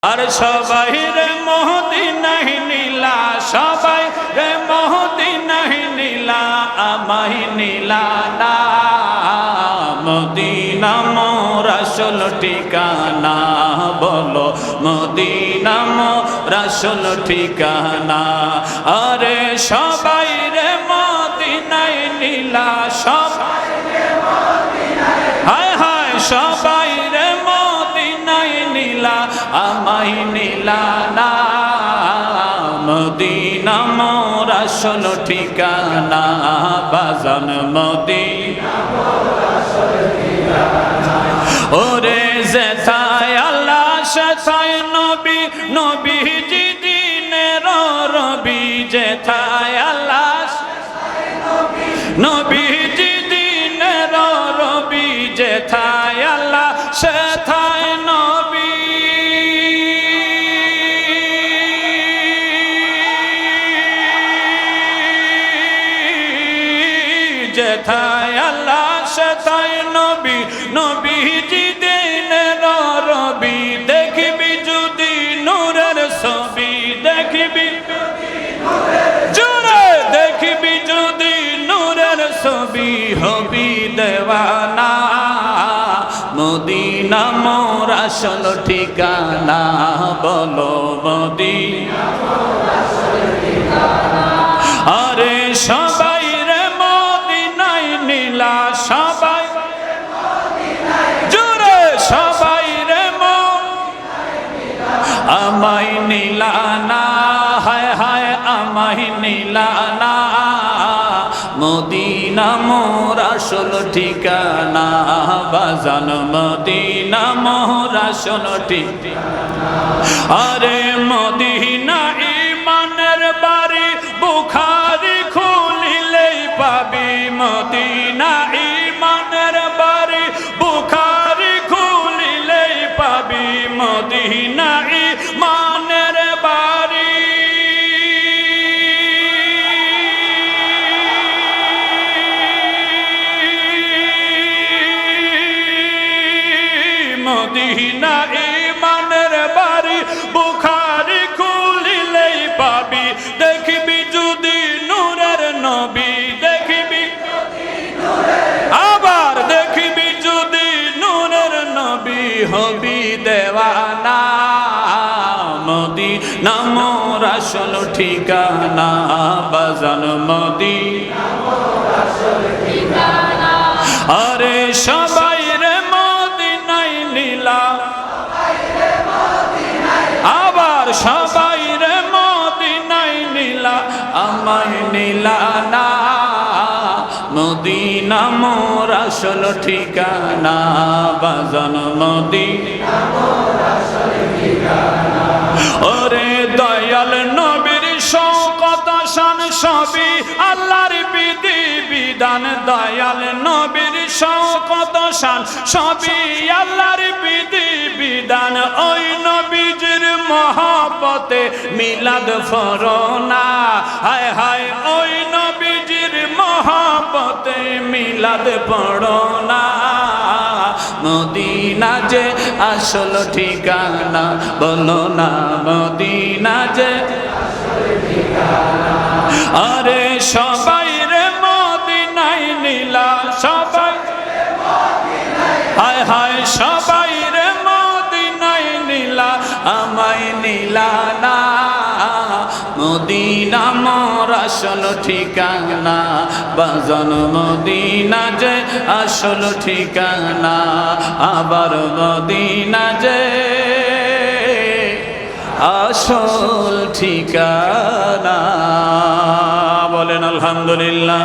আর সবাই রে মদিনায় নীলা, সবাই রে মদিনায় নীলা, আমায় নীলা না। মদিনা মোর আসল ঠিকানা, বলো মদিনা মোর আসল ঠিকানা। আরে সবাই রে মদিনায় নীলা, সবাই রে মদিনায়, হায় হায় সবাই রে মদিনায় নীলা, আমায় নীলা না। মদিনা মোর আসল ঠিকানা, বাজান মদিনা মোর আসল ঠিকানা। ওরে যেথায় আল্লাহ সেথায় নবী, নবীজি দিনের রবি। যেথায় আল্লাহ সেথায় নবী, নবীজি দিনের রবি। যেথায় আল্লাহ সেথায় নবী। যেথায় আল্লাহ সেথায় নবী, নবীজি দিনের রবি। দেখবি যদি নূরের ছবি, দেখবি জোরে দেখবি যদি নূরের ছবি, হবি দেওয়ানা। মদিনা মোর আসল ঠিকানা, বলো মদিনা মোর আসল ঠিকানা। আরে সবাই রে মদিনায় নীলা, সবাই জোরে সবাই রে আমায় নীলা না, হায় হায় আমায় নীলা না। মদিনা মোর আসল ঠিকানা, বাজান মদিনা মোর আসল ঠিকানা। আরে মদিনা ইমানের বাড়ি, বুখারি খুলিলেই পাবি। মদিনা ইমানের বাড়ি, বুখারি খুলিলেই পাবি। মদিনা ইমানের বাড়ি, মদিনা ইমানের বাড়ি, বুখারি খুলিলেই পাবি। দেখবি যদি নূরের নবী, দেখবি আবার দেখবি যদি নূরের নবী, হবি দেওয়ানা। মদিনা মোর আসল ঠিকানা, বাজান মদিনা মোর আসল ঠিকানা। আরে সবাই রে মদিনায় নীলা, আবার সবাই রে মদিনায় নীলা, আমায় নীলা না। মদিনা মোর আসল ঠিকানা, বাজান মদিনা মোর আসল ঠিকানা। ওরে দয়াল নবীর শওকত শান সবই আল্লাহর বিধি বিধান। দয়াল নবীর শওকত শান সবই আল্লাহর বিধি বিধান। ওই নবীজির মহব্বতে মিলাদ ফরনা, হায় হায় ওই নবীজির মহব্বতে মিলাদ পড়না। মদিনা যে আসল ঠিকানা, বলো না মদিনা যে আসল ঠিকানা। আরে সবাই রে মদিনায় নীলা, সবাই হায় হায় সবাই রে মদিনায় নীলা, আমায় নীলা না। মদিনা মোর আসল ঠিকানা, বাজান মদিনা যে আসল ঠিকানা। আবার মদিনা যে আসল ঠিকানা। বলেন আলহামদুলিল্লাহ।